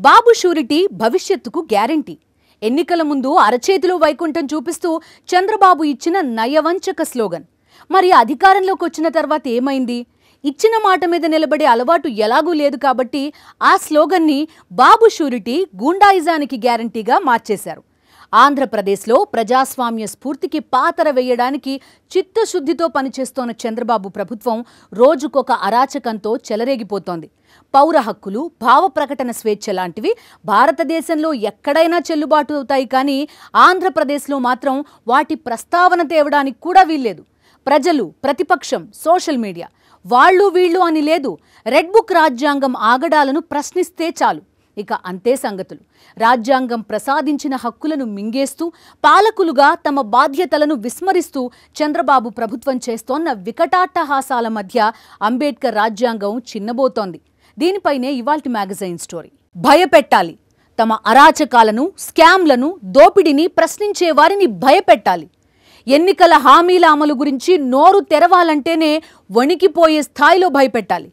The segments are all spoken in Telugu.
బాబు షూరిటీ భవిష్యత్తుకు గ్యారంటీ. ఎన్నికల ముందు అరచేతిలో వైకుంఠం చూపిస్తూ చంద్రబాబు ఇచ్చిన నయవంచక స్లోగన్. మరి అధికారంలోకి వచ్చిన తర్వాత ఏమైంది? ఇచ్చిన మాట మీద నిలబడే అలవాటు ఎలాగూ లేదు కాబట్టి ఆ స్లోగన్ని బాబు షూరిటీ గూండాయిజానికి గ్యారంటీగా మార్చేశారు. ఆంధ్రప్రదేశ్లో ప్రజాస్వామ్య స్ఫూర్తికి పాతర వేయడానికి చిత్తశుద్ధితో పనిచేస్తోన్న చంద్రబాబు ప్రభుత్వం రోజుకొక అరాచకంతో చెలరేగిపోతోంది. పౌర హక్కులు, భావ ప్రకటన స్వేచ్ఛ లాంటివి భారతదేశంలో ఎక్కడైనా చెల్లుబాటు అవుతాయి, కానీ ఆంధ్రప్రదేశ్లో మాత్రం వాటి ప్రస్తావన తేవడానికి కూడా వీల్లేదు. ప్రజలు, ప్రతిపక్షం, సోషల్ మీడియా వాళ్ళు వీళ్ళు అని లేదు. రెడ్ బుక్ రాజ్యాంగం ఆగడాలను ప్రశ్నిస్తే చాలు, ఇక అంతే సంగతులు. రాజ్యాంగం ప్రసాదించిన హక్కులను మింగేస్తూ పాలకులుగా తమ బాధ్యతలను విస్మరిస్తూ చంద్రబాబు ప్రభుత్వం చేస్తోన్న వికటాట్టహాసాల మధ్య అంబేద్కర్ రాజ్యాంగం చిన్నబోతోంది. దీనిపైనే ఇవాల్టి మ్యాగజైన్ స్టోరీ. భయపెట్టాలి, తమ అరాచకాలను, స్కామ్లను, దోపిడీని ప్రశ్నించే వారిని భయపెట్టాలి. ఎన్నికల హామీల అమలు గురించి నోరు తెరవాలంటేనే వణికిపోయే స్థాయిలో భయపెట్టాలి.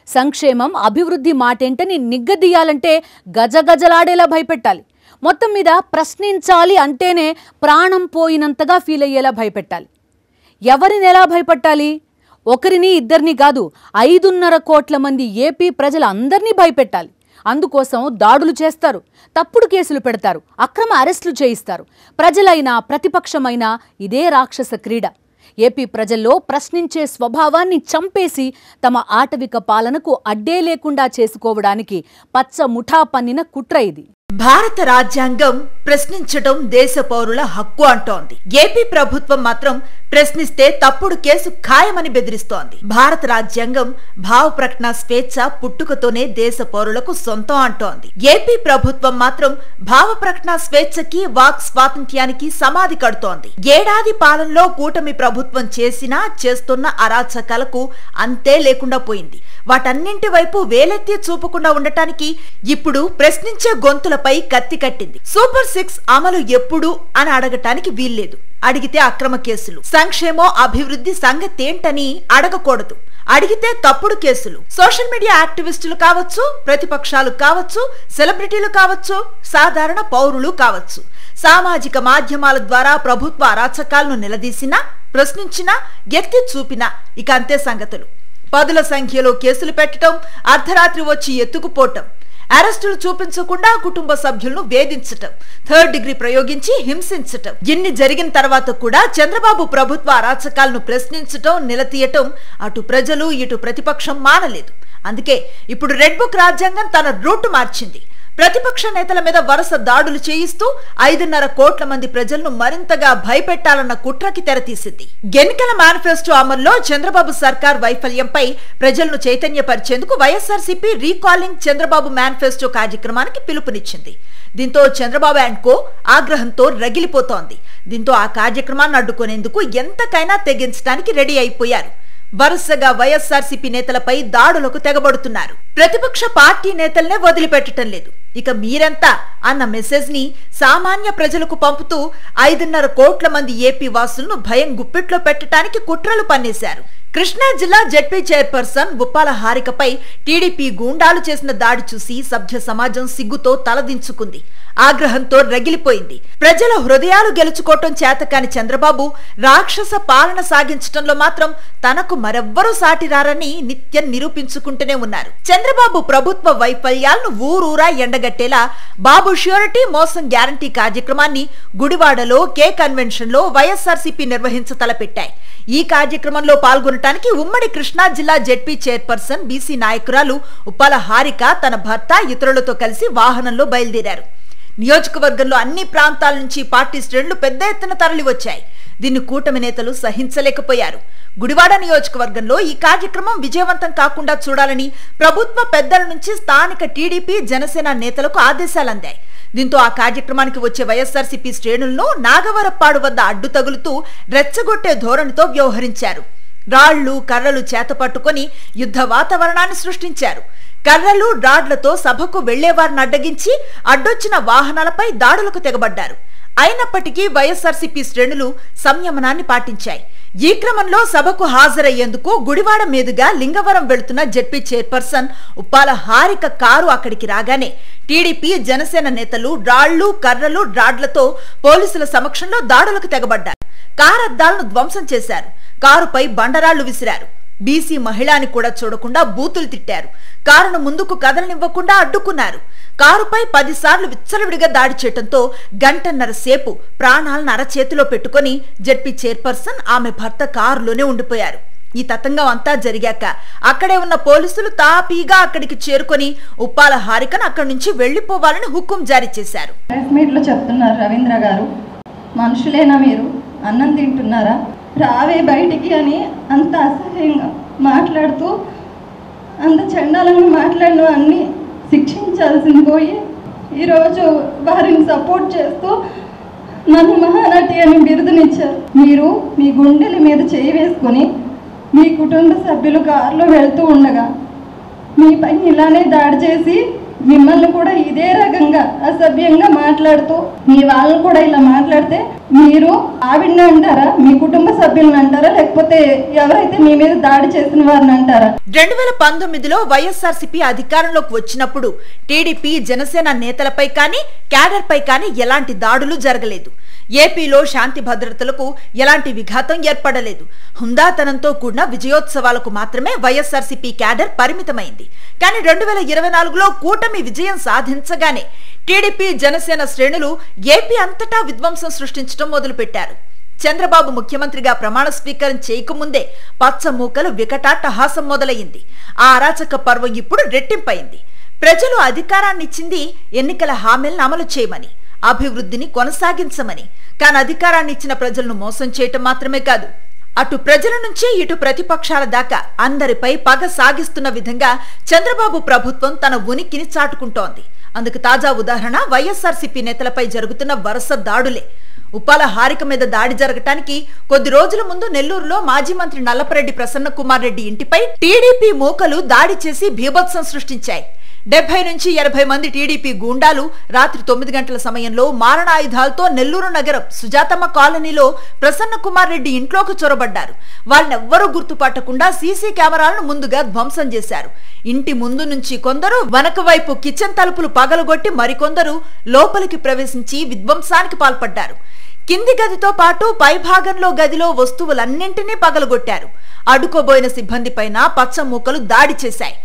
సంక్షేమం, అభివృద్ధి మాటేంటని నిగ్గదీయాలంటే గజగజలాడేలా భయపెట్టాలి. మొత్తం మీద ప్రశ్నించాలి అంటేనే ప్రాణం పోయినంతగా ఫీల్ అయ్యేలా భయపెట్టాలి. ఎవరిని ఎలా భయపెట్టాలి? ఒకరిని, ఇద్దరిని కాదు, 5.5 కోట్ల మంది ఏపీ ప్రజలందరినీ భయపెట్టాలి. అందుకోసం దాడులు చేస్తారు, తప్పుడు కేసులు పెడతారు, అక్రమ అరెస్టులు చేయిస్తారు. ప్రజలైనా ప్రతిపక్షమైనా ఇదే రాక్షస క్రీడ. ఏపీ ప్రజల్లో ప్రశ్నించే స్వభావాన్ని చంపేసి తమ ఆటవిక పాలనకు అడ్డే లేకుండా చేసుకోవడానికి పచ్చ ముఠా పన్నిన కుట్ర ఇది. భారత రాజ్యాంగం ప్రశ్నించడం దేశ పౌరుల హక్కు అంటోంది. ఏపీ ప్రభుత్వం మాత్రం ప్రశ్నిస్తే తప్పుడు కేసు ఖాయమని బెదిరిస్తోంది. భారత రాజ్యాంగం భావ ప్రకటన స్వేచ్ఛ పుట్టుకతోనే దేశ పౌరులకు సొంతం అంటోంది. ఏపీ ప్రభుత్వం మాత్రం భావ ప్రకటన స్వేచ్ఛకి, వాక్ స్వాతంత్ర్యానికి సమాధి కడుతోంది. ఏడాది పాలనలో కూటమి ప్రభుత్వం చేస్తున్న అరాచకాలకు అంతే లేకుండా పోయింది. వాటన్నింటి వైపు వేలెత్తి చూపకుండా ఉండటానికి ఇప్పుడు ప్రశ్నించే గొంతులపై కత్తి కట్టింది. సూపర్ 6 అమలు ఎప్పుడు అని అడగటానికి వీల్లేదు. అడిగితే అక్రమ కేసులు. సంక్షేమం, అభివృద్ధి సంగతేంటని అడగకూడదు. అడిగితే తప్పుడు కేసులు. సోషల్ మీడియా యాక్టివిస్టులు కావచ్చు, ప్రతిపక్షాలు కావచ్చు, సెలబ్రిటీలు కావచ్చు, సాధారణ పౌరులు కావచ్చు, సామాజిక మాధ్యమాల ద్వారా ప్రభుత్వ అరాచకాలను నిలదీసినా, ప్రశ్నించినా, ఎత్తి చూపినా ఇక అంతే సంగతులు. 10ల సంఖ్యలో కేసులు పెట్టడం, అర్ధరాత్రి వచ్చి ఎత్తుకుపోవటం, అరెస్టులు చూపించకుండా కుటుంబ సభ్యులను వేధించటం, 3rd డిగ్రీ ప్రయోగించి హింసించటం, ఇన్ని జరిగిన తర్వాత కూడా చంద్రబాబు ప్రభుత్వ అరాచకాలను ప్రశ్నించటం, నిలదీయటం అటు ప్రజలు, ఇటు ప్రతిపక్షం మానలేదు. అందుకే ఇప్పుడు రెడ్ బుక్ రాజ్యాంగం తన రూటు మార్చింది. ప్రతిపక్ష నేతల మీద వరుస దాడులు చేయిస్తూ 5.5 కోట్ల మంది ప్రజలను మరింతగా భయపెట్టాలన్న కుట్రకి తెరతీసింది. ఎన్నికల మేనిఫెస్టో అమల్లో చంద్రబాబు సర్కార్ వైఫల్యంపై ప్రజలను చైతన్యపరిచేందుకు వైఎస్ఆర్సీపీ రీకాలింగ్ చంద్రబాబు మేనిఫెస్టో కార్యక్రమానికి పిలుపునిచ్చింది. దీంతో చంద్రబాబు అండ్ కో ఆగ్రహంతో రగిలిపోతోంది. దీంతో ఆ కార్యక్రమాన్ని అడ్డుకునేందుకు ఎంతకైనా తెగించడానికి రెడీ అయిపోయారు. వరుసగా వైఎస్ఆర్సీపీ నేతలపై దాడులకు తెగబడుతున్నారు. ప్రతిపక్ష పార్టీ నేతల్నే వదిలిపెట్టడం లేదు. ఇక మీరెంతా అన్న మెసేజ్ ని సామాన్య ప్రజలకు పంపుతూ 5.5 కోట్ల మంది ఏపీ వాసులను భయం గుప్పిట్లో పెట్టడానికి కుట్రలు పన్నేశారు. కృష్ణా జిల్లా జెడ్పీ చైర్పర్సన్ ఉప్పాల హారికపై టీడీపీ గూండాలు చేసిన దాడి చూసి సభ్య సమాజం సిగ్గుతో తలదించుకుంది. ఆగ్రహంతో రగిలిపోయింది. ప్రజల హృదయాలు గెలుచుకోవటం చేతకాని చంద్రబాబు రాక్షస పాలన సాగించటంలో మాత్రం తనకు మరెవ్వరూ సాటిరారని నిత్యం నిరూపించుకుంటూనే ఉన్నారు. చంద్రబాబు ప్రభుత్వ వైఫల్యాలను ఊరూరా ఎండగట్టేలా బాబు ష్యూరిటీ మోసం గ్యారంటీ కార్యక్రమాన్ని గుడివాడలో కే కన్వెన్షన్ లో వైఎస్ఆర్సీపీ నిర్వహించ తలపెట్టాయి. ఈ కార్యక్రమంలో పాల్గొనటానికి ఉమ్మడి కృష్ణా జిల్లా జెడ్పీ చైర్పర్సన్ బీసీ నాయకురాలు ఉప్పాల హారిక తన భర్త, ఇతరులతో కలిసి వాహనంలో బయలుదేరారు. నియోజకవర్గంలో అన్ని ప్రాంతాల నుంచి పార్టీ శ్రేణులు పెద్ద ఎత్తున తరలి వచ్చాయి. దీన్ని కూటమి నేతలు సహించలేకపోయారు. గుడివాడ నియోజకవర్గంలో ఈ కార్యక్రమం విజయవంతం కాకుండా చూడాలని ప్రభుత్వ పెద్దల నుంచి స్థానిక టీడీపీ, జనసేన నేతలకు ఆదేశాలు అందాయి. దీంతో ఆ కార్యక్రమానికి వచ్చే వైఎస్ఆర్సీపీ శ్రేణులను నాగవరప్పాడు వద్ద అడ్డు తగులుతూ రెచ్చగొట్టే ధోరణితో వ్యవహరించారు. రాళ్లు, కర్రలు చేతపట్టుకొని యుద్ధ వాతావరణాన్ని సృష్టించారు. కర్రలు, రాడ్లతో సభకు వెళ్లేవారిని అడ్డగించి అడ్డొచ్చిన వాహనాలపై దాడులకు తెగబడ్డారు. అయినప్పటికీ వైఎస్ఆర్సీపీ శ్రేణులు సంయమనాన్ని పాటించాయి. ఈ క్రమంలో సభకు హాజరయ్యేందుకు గుడివాడ మీదుగా లింగవరం వెళుతున్న ZP chairperson Uppala Harika car అక్కడికి రాగానే టీడీపీ జనసేన నేతలు రాళ్లు కర్రలు రాడ్లతో పోలీసుల సమక్షంలో దాడులకు తెగబడ్డారు. కారు అద్దాలను ధ్వంసం చేశారు. కారుపై బండరాళ్లు విసిరారు. బీసీ మహిళని కూడా చూడకుండా బూతులు తిట్టారు. కారును ముందుకు కదలనివ్వకుండా అడ్డుకున్నారు. కారుపై 10 సార్లు విచ్చలవిడిగా దాడి చేయడంతో గంటన్నర సేపు ప్రాణాలను అరచేతిలో పెట్టుకుని జెడ్పీ చైర్పర్సన్ ఆమె భర్త కారులోనే ఉండిపోయారు. ఈ తతంగం అంతా జరిగాక అక్కడే ఉన్న పోలీసులు తాపీగా అక్కడికి చేరుకొని ఉప్పాల హారికను అక్కడి నుంచి వెళ్లిపోవాలని హుకుం జారీ చేశారు. ప్రెస్ మీట్లో చెప్తున్నారు రవీంద్ర గారు, మనుషులేనా మీరు, అన్నం తింటున్నారా, రావే బయటికి అని అంత అసహ్యంగా మాట్లాడుతూ అంత చండాలంగా మాట్లాడిన అన్ని శిక్షించాల్సింది పోయి ఈరోజు వారిని సపోర్ట్ చేస్తూ నన్ను మహానటి అని బిరుదునిచ్చారు. మీరు మీ గుండెల మీద చేయి వేసుకొని మీ కుటుంబ సభ్యులు కారులో వెళ్తూ ఉండగా మీపై ఇలానే దాడి చేసి మిమ్మల్ని కూడా ఇదే రకంగా అసభ్యంగా మాట్లాడుతూ మీ వాళ్ళని కూడా ఇలా మాట్లాడితే మీరు ఆవిడని అంటారా, మీ కుటుంబ సభ్యులను అంటారా, లేకపోతే ఎవరైతే మీ మీద దాడి చేసిన వారిని అంటారా? 2019లో వైఎస్ఆర్సీపీ అధికారంలోకి వచ్చినప్పుడు టీడీపీ జనసేన నేతలపై కానీ క్యాడర్ పై కానీ ఎలాంటి దాడులు జరగలేదు. ఏపీలో శాంతి భద్రతలకు ఎలాంటి విఘాతం ఏర్పడలేదు. హుందాతనంతో కూడిన విజయోత్సవాలకు మాత్రమే వైఎస్ఆర్సీపీ క్యాడర్ పరిమితమైంది. కానీ 2024లో కూటమి విజయం సాధించగానే టీడీపీ జనసేన శ్రేణులు ఏపీ అంతటా విధ్వంసం సృష్టించడం మొదలుపెట్టారు. చంద్రబాబు ముఖ్యమంత్రిగా ప్రమాణ స్వీకారం చేయకముందే పచ్చ మూకలు వికటాట్టహాసం మొదలయ్యింది. ఆ అరాచక పర్వం ఇప్పుడు రెట్టింపైంది. ప్రజలు అధికారాన్నిచ్చింది ఎన్నికల హామీలను అమలు చేయమని, అభివృద్ధిని కొనసాగించమని. కానీ అధికారాన్ని ఇచ్చిన ప్రజలను మోసం చేయటం మాత్రమే కాదు, అటు ప్రజల నుంచి ఇటు ప్రతిపక్షాల దాకా అందరిపై పగ సాగిస్తున్న విధంగా చంద్రబాబు ప్రభుత్వం తన ఉనికిని చాటుకుంటోంది. అందుకు తాజా ఉదాహరణ వైఎస్ఆర్సీపీ నేతలపై జరుగుతున్న వరుస దాడులే. ఉప్పాల హారిక మీద దాడి జరగటానికి కొద్ది రోజుల ముందు నెల్లూరులో మాజీ మంత్రి నల్లపరెడ్డి ప్రసన్న కుమార్ రెడ్డి ఇంటిపై టీడీపీ మూకలు దాడి చేసి బీభత్సం సృష్టించాయి. 70 నుంచి 80 మంది టీడీపీ గూండాలు రాత్రి 9 గంటల సమయంలో మారణాయుధాలతో నెల్లూరు నగరం సుజాతమ్మ కాలనీలో ప్రసన్న కుమార్ రెడ్డి ఇంట్లోకి చొరబడ్డారు. వాళ్ళనెవ్వరూ గుర్తుపట్టకుండా సీసీ కెమెరాలను ముందుగా ధ్వంసం చేశారు. ఇంటి ముందు నుంచి కొందరు వెనక వైపు కిచెన్ తలుపులు పగలగొట్టి మరికొందరు లోపలికి ప్రవేశించి విధ్వంసానికి పాల్పడ్డారు. కింది గదితో పాటు పైభాగంలో గదిలో వస్తువులన్నింటినీ పగలగొట్టారు. అడ్డుకోబోయిన సిబ్బంది పైన పచ్చ మూకలు దాడి చేశాయి.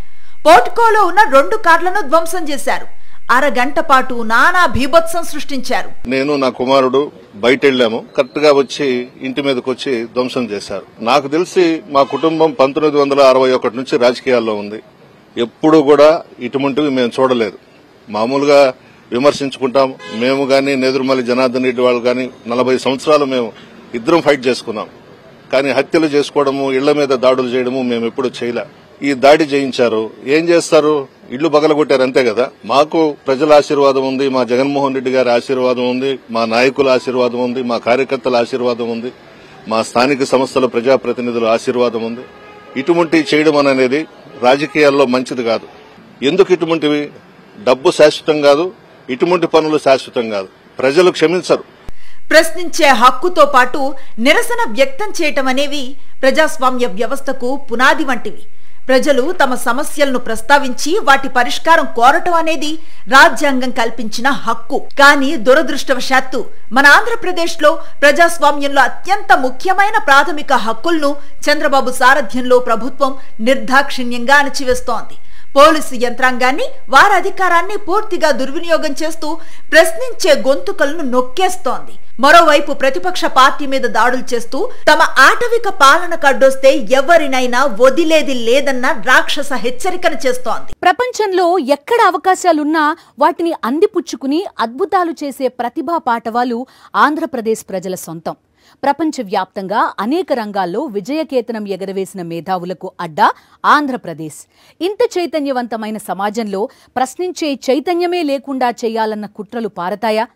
పోర్టుకోలో ఉన్న 2 కార్లను ధ్వంసం చేశారు. అరగంట పాటు నానా భీభత్సం సృష్టించారు. నేను నా కుమారుడు బయట వెళ్ళాము. కరెక్ట్ గా వచ్చి ఇంటి మీదకి వచ్చి ధ్వంసం చేశారు. నాకు తెలిసి మా కుటుంబం 1961 నుంచి రాజకీయాల్లో ఉంది. ఎప్పుడు కూడా ఇటువంటివి మేము చూడలేదు. మామూలుగా విమర్శించుకుంటాం. మేము గాని నేదురుమల్లి జనార్దన్ రెడ్డి వాళ్ళు గాని 40 సంవత్సరాలు మేము ఇద్దరం ఫైట్ చేసుకున్నాం. కానీ హత్యలు చేసుకోవడము, ఇళ్ల మీద దాడులు చేయడము మేము ఎప్పుడు చేయలే. ఈ దాడి చేయించారు. ఏం చేస్తారు? ఇళ్లు పగలగొట్టారు, అంతే కదా. మాకు ప్రజల ఆశీర్వాదం ఉంది, మా జగన్మోహన్ రెడ్డి గారి ఆశీర్వాదం ఉంది, మా నాయకుల ఆశీర్వాదం ఉంది, మా కార్యకర్తల ఆశీర్వాదం ఉంది, మా స్థానిక సంస్థల ప్రజాప్రతినిధుల ఆశీర్వాదం ఉంది. ఇటువంటి చేయడం అనేది రాజకీయాల్లో మంచిది కాదు. ఎందుకు ఇటువంటివి? డబ్బు శాశ్వతం కాదు, ఇటువంటి పనులు శాశ్వతం కాదు. ప్రజలు క్షమించరు. ప్రశ్నించే హక్కుతో పాటు నిరసన వ్యక్తం చేయటం అనేవి ప్రజాస్వామ్య వ్యవస్థకు పునాది వంటివి. ప్రజలు తమ సమస్యలను ప్రస్తావించి వాటి పరిష్కారం కోరటం అనేది రాజ్యాంగం కల్పించిన హక్కు. కానీ దురదృష్టవశాత్తు మన ఆంధ్రప్రదేశ్లో ప్రజాస్వామ్యంలో అత్యంత ముఖ్యమైన ప్రాథమిక హక్కులను చంద్రబాబు సారథ్యంలో ప్రభుత్వం నిర్దాక్షిణ్యంగా అణచివేస్తోంది. పోలీసు యంత్రాంగాన్ని, వారి అధికారాన్ని పూర్తిగా దుర్వినియోగం చేస్తూ ప్రశ్నించే గొంతుకలను నొక్కేస్తోంది. మరోవైపు ప్రతిపక్ష పార్టీ మీద దాడులు చేస్తూ తమ ఆటవిక పాలనకు అడ్డొస్తే ఎవరినైనా వదిలేది లేదన్న రాక్షస హెచ్చరికను చేస్తోంది. ప్రపంచంలో ఎక్కడ అవకాశాలున్నా వాటిని అందిపుచ్చుకుని అద్భుతాలు చేసే ప్రతిభా పాటవాలు ఆంధ్రప్రదేశ్ ప్రజల సొంతం. ప్రపంచవ్యాప్తంగా అనేక రంగాల్లో విజయకేతనం ఎగరవేసిన మేధావులకు అడ్డా ఆంధ్రప్రదేశ్. ఇంత చైతన్యవంతమైన సమాజంలో ప్రశ్నించే చైతన్యమే లేకుండా చేయాలన్న కుట్రలు పారతాయా?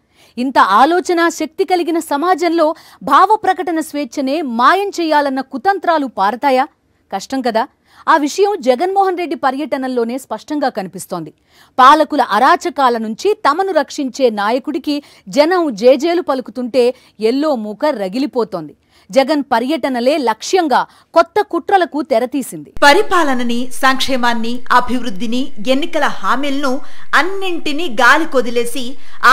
ఇంత ఆలోచన శక్తి కలిగిన సమాజంలో భావ ప్రకటన స్వేచ్ఛనే మాయం చేయాలన్న కుతంత్రాలు పారతాయా? కష్టం కదా. ఆ విషయం జగన్మోహన్ రెడ్డి పర్యటనల్లోనే స్పష్టంగా కనిపిస్తోంది. పాలకుల అరాచకాల నుంచి తమను రక్షించే నాయకుడికి జనం జేజేలు పలుకుతుంటే ఎల్లో మూక రగిలిపోతోంది. జగన్ పర్యటనలే లక్ష్యంగా కొత్త కుట్రలకు తెరతీసింది. పరిపాలనని, సంక్షేమాన్ని, అభివృద్ధిని, ఎన్నికల హామీలను అన్నింటినీ గాలి కొదిలేసి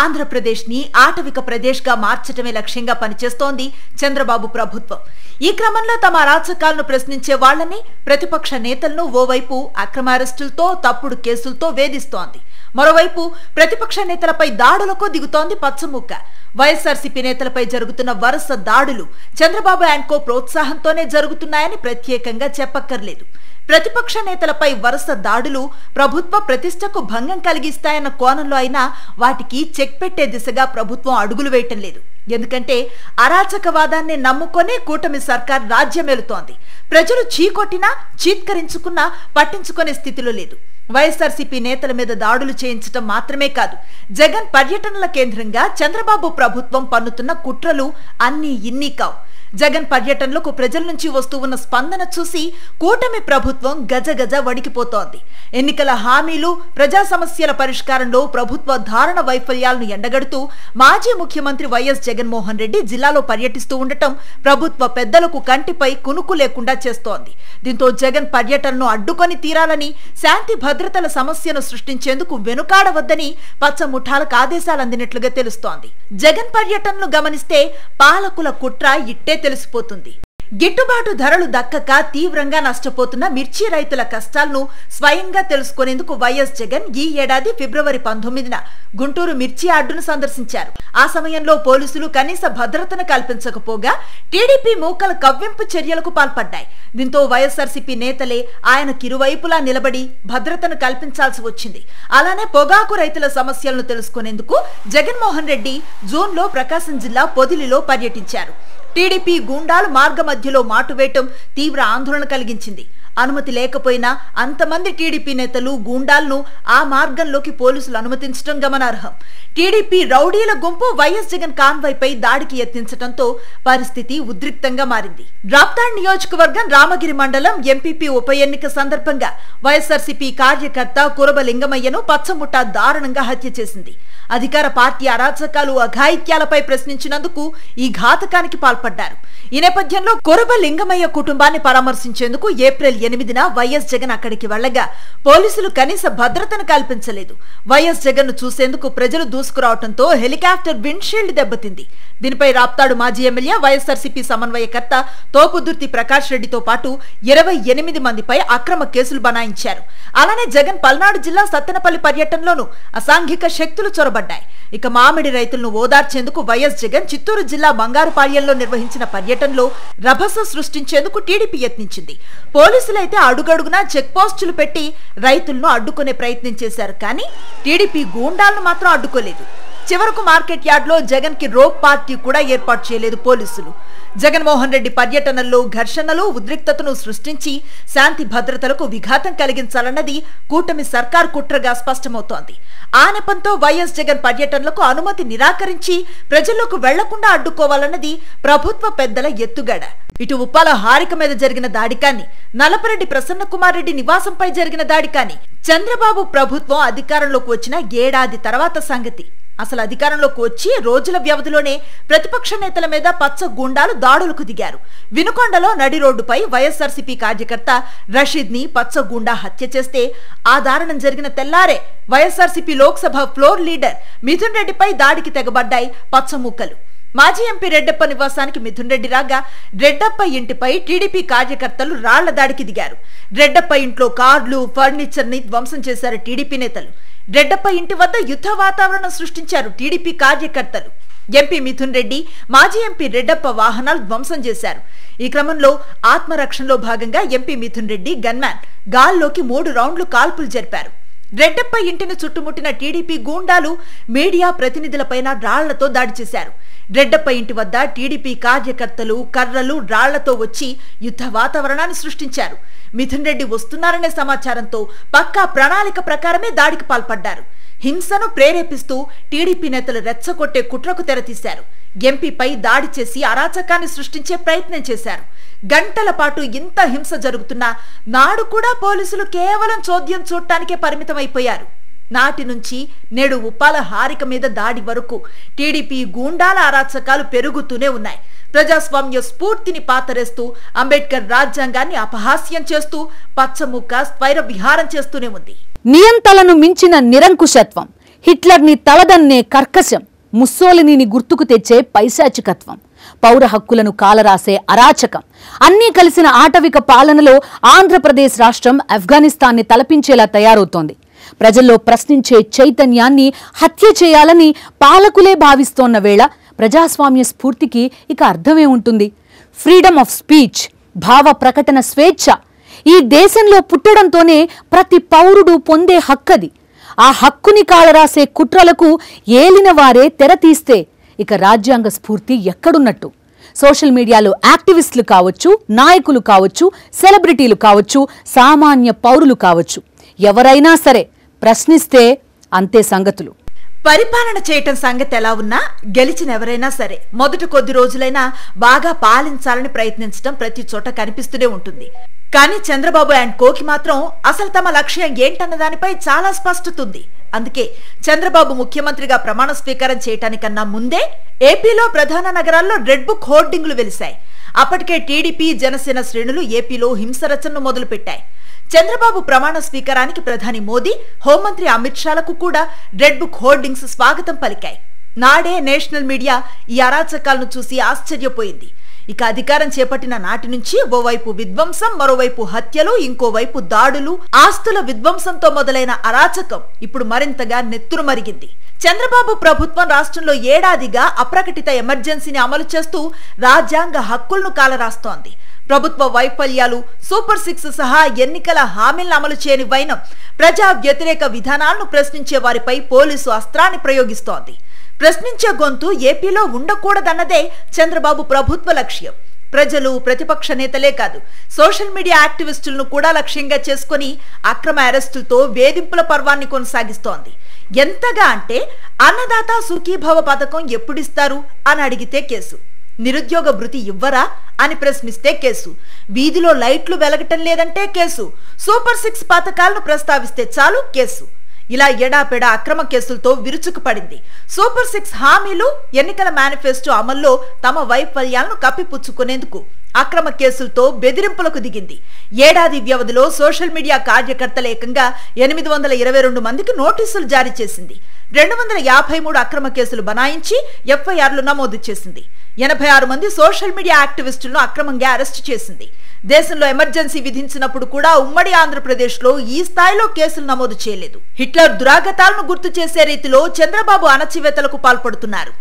ఆంధ్రప్రదేశ్ ని ఆటవిక ప్రదేశ్ గా మార్చటమే లక్ష్యంగా పనిచేస్తోంది చంద్రబాబు ప్రభుత్వం. ఈ క్రమంలో తమ అరాచకాలను ప్రశ్నించే వాళ్లని, ప్రతిపక్ష నేతలను ఓవైపు అక్రమ అరెస్టులతో, తప్పుడు కేసులతో వేధిస్తోంది. మరోవైపు ప్రతిపక్ష నేతలపై దాడులకు దిగుతోంది పచ్చముక్క. వైఎస్ఆర్సీపీ నేతలపై జరుగుతున్న వరుస దాడులు చంద్రబాబు అండ్ కో ప్రోత్సాహంతోనే జరుగుతున్నాయని ప్రత్యేకంగా చెప్పక్కర్లేదు. ప్రతిపక్ష నేతలపై వరుస దాడులు ప్రభుత్వ ప్రతిష్టకు భంగం కలిగిస్తాయన్న కోణంలో అయినా వాటికి చెక్ పెట్టే దిశగా ప్రభుత్వం అడుగులు వేయటం లేదు. ఎందుకంటే అరాచకవాదాన్ని నమ్ముకొనే కూటమి సర్కార్ రాజ్యమేలుతోంది. ప్రజలు చీకొట్టినా, చీత్కరించుకున్నా పట్టించుకునే స్థితిలో లేదు. వైఎస్ఆర్సీపీ నేతల మీద దాడులు చేయించడం మాత్రమే కాదు, జగన్ పర్యటనల కేంద్రంగా చంద్రబాబు ప్రభుత్వం పన్నుతున్న కుట్రలు అన్నీ ఇన్ని కావు. జగన్ పర్యటనలకు ప్రజల నుంచి వస్తూ ఉన్న స్పందన చూసి కూటమి ప్రభుత్వం గజగజ వణికిపోతోంది. ఎన్నికల హామీలు, ప్రజా సమస్యల పరిష్కారంలో ప్రభుత్వ ధారణ వైఫల్యాలను ఎండగడుతూ మాజీ ముఖ్యమంత్రి వైఎస్ జగన్మోహన్ రెడ్డి జిల్లాలో పర్యటిస్తూ ఉండటం ప్రభుత్వ పెద్దలకు కంటిపై కునుకు లేకుండా చేస్తోంది. దీంతో జగన్ పర్యటనను అడ్డుకొని తీరాలని, శాంతి భద్రతల సమస్యను సృష్టించేందుకు వెనుకాడవద్దని పచ్చ ముఠాలకు ఆదేశాలు అందినట్లుగా తెలుస్తోంది. జగన్ పర్యటనను గమనిస్తే పాలకుల కుట్ర ఇట్టే తెలిసిపోతుంది. గిట్టుబాటు ధరలు దక్కక తీవ్రంగా నష్టపోతున్న మిర్చి రైతుల కష్టాలను స్వయంగా తెలుసుకునేందుకు వైఎస్ జగన్ ఈ ఏడాది ఫిబ్రవరి 19న గుంటూరు మిర్చి యార్డును సందర్శించారు. ఆ సమయంలో పోలీసులు కనీస భద్రతను కల్పించకపోగా టీడీపీ మూకల కవ్వింపు చర్యలకు పాల్పడ్డాయి. దీంతో వైఎస్ఆర్సీపీ నేతలే ఆయనకు ఇరువైపులా నిలబడి భద్రతను కల్పించాల్సి వచ్చింది. అలానే పొగాకు రైతుల సమస్యలను తెలుసుకునేందుకు జగన్మోహన్ రెడ్డి జూన్లో ప్రకాశం జిల్లా పొదిలిలో పర్యటించారు. టీడీపీ గూండాలు మార్గ మధ్యలో మాటువేయటం తీవ్ర ఆందోళన కలిగించింది. అనుమతి లేకపోయినా అంతమంది టీడీపీ నేతలు, గూండాలను ఆ మార్గంలోకి పోలీసులు అనుమతించడం గమనార్హం. టీడీపీ రౌడీల గుంపు వైఎస్ జగన్ కాన్వాయ్పై దాడికి యత్నించడంతో పరిస్థితి ఉద్రిక్తంగా మారింది. రాప్తాడ్ నియోజకవర్గం రామగిరి మండలం ఎంపీపీ ఉప ఎన్నిక సందర్భంగా వైఎస్ఆర్సీపీ కార్యకర్త కురబ లింగమయ్యను పచ్చముఠ దారుణంగా హత్య చేసింది. అధికార పార్టీ అరాచకాలు, అఘాయిత్యాలపై ప్రశ్నించినందుకు ఈ ఘాతకానికి పాల్పడ్డారు. ఈ నేపథ్యంలో కురబ లింగమయ్య కుటుంబాన్ని పరామర్శించేందుకు ఏప్రిల్ 8న వైఎస్ జగన్ అక్కడికి వెళ్లగా పోలీసులు కనీస భద్రతను కల్పించలేదు. వైఎస్ జగన్ ను చూసేందుకు ప్రజలు దూసుకురావడంతో హెలికాప్టర్ విండ్షీల్డ్ దెబ్బతింది. దీనిపై రాప్తాడు మాజీ ఎమ్మెల్యే వైఎస్ఆర్సీపీ సమన్వయకర్త తోపుదుర్తి ప్రకాష్ రెడ్డితో పాటు 28 మందిపై అక్రమ కేసులు బనాయించారు. అలానే జగన్ పల్నాడు జిల్లా సత్తెనపల్లి పర్యటనలోనూ అసాంఘిక శక్తులు చొరబడ్డాయి. ఇక మామిడి రైతులను ఓదార్చేందుకు వైఎస్ జగన్ చిత్తూరు జిల్లా బంగారుపాళ్యంలో నిర్వహించిన పర్యటనలో రభస సృష్టించేందుకు టీడీపీ యత్నించింది. పోలీసులైతే అడుగడుగునా చెక్ పోస్టులు పెట్టి రైతులను అడ్డుకునే ప్రయత్నం చేశారు. కానీ టీడీపీ గూండాలను మాత్రం అడ్డుకోలేదు. చివరకు మార్కెట్ యార్డ్లో జగన్ కి రోప్ పార్టీ కూడా ఏర్పాటు చేయలేదు పోలీసులు. జగన్మోహన్ రెడ్డి పర్యటనల్లో ఘర్షణలు, ఉద్రిక్తతను సృష్టించి శాంతి భద్రతలకు విఘాతం కలిగించాలన్నది కూటమి సర్కార్ కుట్రగా స్పష్టమవుతోంది. ఆ నెపంతో వైఎస్ జగన్ పర్యటనలకు అనుమతి నిరాకరించి ప్రజల్లోకి వెళ్లకుండా అడ్డుకోవాలన్నది ప్రభుత్వ పెద్దల ఎత్తుగడ. ఇటు ఉప్పాల హారిక మీద జరిగిన దాడి కానీ, నలపరెడ్డి ప్రసన్న కుమార్ రెడ్డి నివాసంపై జరిగిన దాడి కానీ చంద్రబాబు ప్రభుత్వం అధికారంలోకి వచ్చిన ఏడాది తర్వాత సంగతి. అసలు అధికారంలోకి వచ్చి రోజుల వ్యవధిలోనే ప్రతిపక్ష నేతల మీద పచ్చ గూండాలు దాడులకు దిగారు. వినుకొండలో నడి రోడ్డుపై వైఎస్ఆర్సీపీ కార్యకర్త రషీద్ ని పచ్చ గూండా హత్య చేస్తే ఆ దారుణం జరిగిన తెల్లారే వైఎస్ఆర్సీపీ లోక్సభ ఫ్లోర్ లీడర్ మిథున్ రెడ్డిపై దాడికి తెగబడ్డాయి పచ్చమూకలు. మాజీ ఎంపీ రెడ్డప్ప నివాసానికి మిథున్ రెడ్డి రాగా రెడ్డప్ప ఇంటిపై టీడీపీ కార్యకర్తలు రాళ్ల దాడికి దిగారు. రెడ్డప్ప ఇంట్లో కార్లు, ఫర్నిచర్ ని ధ్వంసం చేశారు టీడీపీ నేతలు. రెడ్డప్ప ఇంటి వద్ద యుద్ధ వాతావరణం సృష్టించారు టీడీపీ కార్యకర్తలు. ఎంపీ మిథున్ రెడ్డి, మాజీ ఎంపీ రెడ్డప్ప వాహనాలు ధ్వంసం చేశారు. ఈ క్రమంలో ఆత్మరక్షణలో భాగంగా ఎంపీ మిథున్ రెడ్డి గన్మ్యాన్ గాల్లోకి 3 రౌండ్లు కాల్పులు జరిపారు. రెడ్డప్ప ఇంటిని చుట్టుముట్టిన టీడీపీ గూండాలు మీడియా ప్రతినిధులపైన రాళ్లతో దాడి చేశారు. రెడ్డప్ప ఇంటి వద్ద టీడీపీ కార్యకర్తలు కర్రలు, రాళ్లతో వచ్చి యుద్ధ వాతావరణాన్ని సృష్టించారు. మిథున్ రెడ్డి వస్తున్నారనే సమాచారంతో పక్కా ప్రణాళిక ప్రకారమే దాడికి పాల్పడ్డారు. హింసను ప్రేరేపిస్తూ టీడీపీ నేతలు రెచ్చగొట్టే కుట్రకు తెరతీశారు. ఎంపీపై దాడి చేసి అరాచకాన్ని సృష్టించే ప్రయత్నం చేశారు. గంటల పాటు ఇంత హింస జరుగుతున్నా నాడు కూడా పోలీసులు కేవలం చోద్యం చూడటానికే పరిమితమైపోయారు. నాటి నుంచి నేడు ఉప్పాల హారిక మీద దాడి వరకు టీడీపీ గూండాల అరాచకాలు పెరుగుతూనే ఉన్నాయి. ప్రజాస్వామ్య స్ఫూర్తిని పాతరేస్తూ అంబేద్కర్ రాజ్యాంగాన్ని అపహాస్యం చేస్తూ పచ్చముక్క స్వైర విహారం చేస్తూనే ఉంది. నియంతలను మించిన నిరంకుశత్వం, హిట్లర్ని తలదన్నే కర్కశం, ముస్సోలినీని గుర్తుకు తెచ్చే పైశాచికత్వం, పౌర హక్కులను కాలరాసే అరాచకం అన్నీ కలిసిన ఆటవిక పాలనలో ఆంధ్రప్రదేశ్ రాష్ట్రం ఆఫ్ఘనిస్తాన్ని తలపించేలా తయారవుతోంది. ప్రజల్లో ప్రశ్నించే చైతన్యాన్ని హత్య చేయాలని పాలకులే భావిస్తోన్న వేళ ప్రజాస్వామ్య స్ఫూర్తికి ఇక అర్థమే ఉంటుంది? ఫ్రీడమ్ ఆఫ్ స్పీచ్, భావ ప్రకటన స్వేచ్ఛ ఈ దేశంలో పుట్టడంతోనే ప్రతి పౌరుడు పొందే హక్కది. ఆ హక్కుని కాలరాసే కుట్రలకు ఏలిన వారే తెరతీస్తే ఇక రాజ్యాంగ స్ఫూర్తి ఎక్కడున్నట్టు? సోషల్ మీడియాలో యాక్టివిస్టులు కావచ్చు, నాయకులు కావచ్చు, సెలబ్రిటీలు కావచ్చు, సామాన్య పౌరులు కావచ్చు, ఎవరైనా సరే ప్రశ్నిస్తే అంతే సంగతులు. పరిపాలన చేయటం సంగతి ఎలా ఉన్నా గెలిచిన ఎవరైనా సరే మొదటి కొద్ది రోజులైనా బాగా పాలించాలని ప్రయత్నించడం ప్రతి చోట కనిపిస్తూనే ఉంటుంది. కానీ చంద్రబాబు అండ్ కోకి మాత్రం అసలు తమ లక్ష్యం ఏంటన్న దానిపై చాలా స్పష్టత ఉంది. అందుకే చంద్రబాబు ముఖ్యమంత్రిగా ప్రమాణ స్వీకారం చేయటానికన్నా ముందే ఏపీలో ప్రధాన నగరాల్లో రెడ్ బుక్ హోర్డింగ్లు వెలిశాయి. అప్పటికే టీడీపీ, జనసేన శ్రేణులు ఏపీలో హింసరచనను మొదలుపెట్టాయి. చంద్రబాబు ప్రమాణ స్వీకారానికి ప్రధాని మోదీ, హోంమంత్రి అమిత్ షాలకు కూడా రెడ్ బుక్ హోర్డింగ్స్ స్వాగతం పలికాయి. నాడే నేషనల్ మీడియా ఈ అరాచకాలను చూసి ఆశ్చర్యపోయింది. ఇక అధికారం చేపట్టిన నాటి నుంచి ఓవైపు విధ్వంసం, మరోవైపు హత్యలు, ఇంకోవైపు దాడులు, ఆస్తుల విధ్వంసంతో మొదలైన అరాచకం ఇప్పుడు మరింతగా నెత్తురు మరిగింది. చంద్రబాబు ప్రభుత్వం రాష్ట్రంలో ఏడాదిగా అప్రకటిత ఎమర్జెన్సీని అమలు చేస్తూ రాజ్యాంగ హక్కులను కాలరాస్తోంది. ప్రభుత్వ వైఫల్యాలు, సూపర్ 6 సహా ఎన్నికల హామీలను అమలు చేయని వైనం, ప్రజా వ్యతిరేక విధానాలను ప్రశ్నించే వారిపై పోలీసు అస్త్రాన్ని ప్రయోగిస్తోంది. ప్రశ్నించే గొంతు ఏపీలో ఉండకూడదన్నదే చంద్రబాబు ప్రభుత్వ లక్ష్యం. ప్రజలు, ప్రతిపక్ష నేతలే కాదు, సోషల్ మీడియా యాక్టివిస్టులను కూడా లక్ష్యంగా చేసుకుని అక్రమ అరెస్టులతో వేధింపుల పర్వాన్ని కొనసాగిస్తోంది. ఎంతగా అంటే అన్నదాత సుఖీభవ పథకం ఎప్పుడిస్తారు అని అడిగితే కేసు, నిరుద్యోగ భృతి ఇవ్వరా అని ప్రశ్నిస్తే కేసు, వీధిలో లైట్లు వెలగటం లేదంటే కేసు, సూపర్ 6 పథకాలను ప్రస్తావిస్తే చాలు కేసు. ఇలా ఎడాపెడా అక్రమ కేసులతో విరుచుకుపడింది. సూపర్ 6 హామీలు, ఎన్నికల మేనిఫెస్టో అమల్లో తమ వైఫల్యాలను కప్పిపుచ్చుకునేందుకు అక్రమ కేసులతో బెదిరింపులకు దిగింది. ఏడాది వ్యవధిలో సోషల్ మీడియా కార్యకర్తల ఏకంగా 822 మందికి నోటీసులు జారీ చేసింది. 253 అక్రమ కేసులు బనాయించి ఎఫ్ఐఆర్లు నమోదు చేసింది. 86 మంది సోషల్ మీడియా యాక్టివిస్టులను అక్రమంగా అరెస్టు చేసింది. దేశంలో ఎమర్జెన్సీ విధించినప్పుడు కూడా ఉమ్మడి ఆంధ్రప్రదేశ్ లో ఈ స్థాయిలో కేసులు నమోదు చేయలేదు. హిట్లర్ దురాగతాలను గుర్తు చేసే రీతిలో చంద్రబాబు అణచివేతలకు పాల్పడుతున్నారు.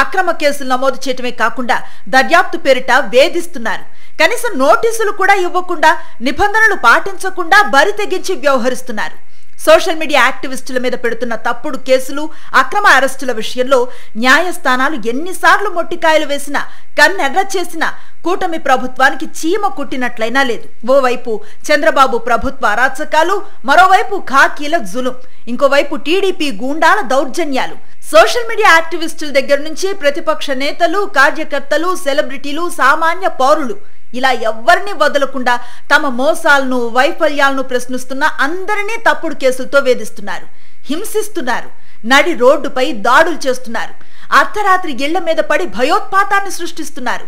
అక్రమ కేసులు నమోదు చేయటమే కాకుండా దర్యాప్తు పేరిట వేధిస్తున్నారు. కనీసం నోటీసులు కూడా ఇవ్వకుండా, నిబంధనలు పాటించకుండా బరి తెగించి వ్యవహరిస్తున్నారు. సోషల్ మీడియా యాక్టివిస్టుల మీద పెడుతున్న తప్పుడు కేసులు, అక్రమ అరెస్టుల విషయంలో న్యాయస్థానాలు ఎన్నిసార్లు మొట్టికాయలు వేసినా, కన్నెర్ర చేసినా కూటమి ప్రభుత్వానికి చీమ కుట్టినట్లయినా లేదు. ఓవైపు చంద్రబాబు ప్రభుత్వ అరాచకాలు, మరోవైపు ఖాకీల జులుం, ఇంకోవైపు టీడీపీ గూండాల దౌర్జన్యాలు. సోషల్ మీడియా యాక్టివిస్టుల దగ్గర నుంచి ప్రతిపక్ష నేతలు, కార్యకర్తలు, సెలబ్రిటీలు, సామాన్య పౌరులు ఇలా ఎవ్వరిని వదలకుండా తమ మోసాలను, వైఫల్యాలను ప్రశ్నిస్తున్న అందరినీ తప్పుడు కేసులతో వేధిస్తున్నారు, హింసిస్తున్నారు, నడి రోడ్డుపై దాడులు చేస్తున్నారు, అర్ధరాత్రి ఇళ్ల మీద పడి భయోత్పాతాన్ని సృష్టిస్తున్నారు.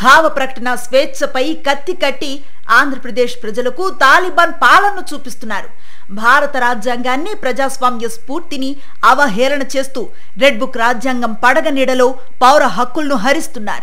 భావ ప్రకటన స్వేచ్ఛపై కత్తి కట్టి ఆంధ్రప్రదేశ్ ప్రజలకు తాలిబాన్ పాలనను చూపిస్తున్నారు. భారత రాజ్యాంగాన్ని, ప్రజాస్వామ్య స్ఫూర్తిని అవహేళన చేస్తూ రెడ్ బుక్ రాజ్యాంగం పడగ నీడలో పౌర హక్కులను హరిస్తున్నారు.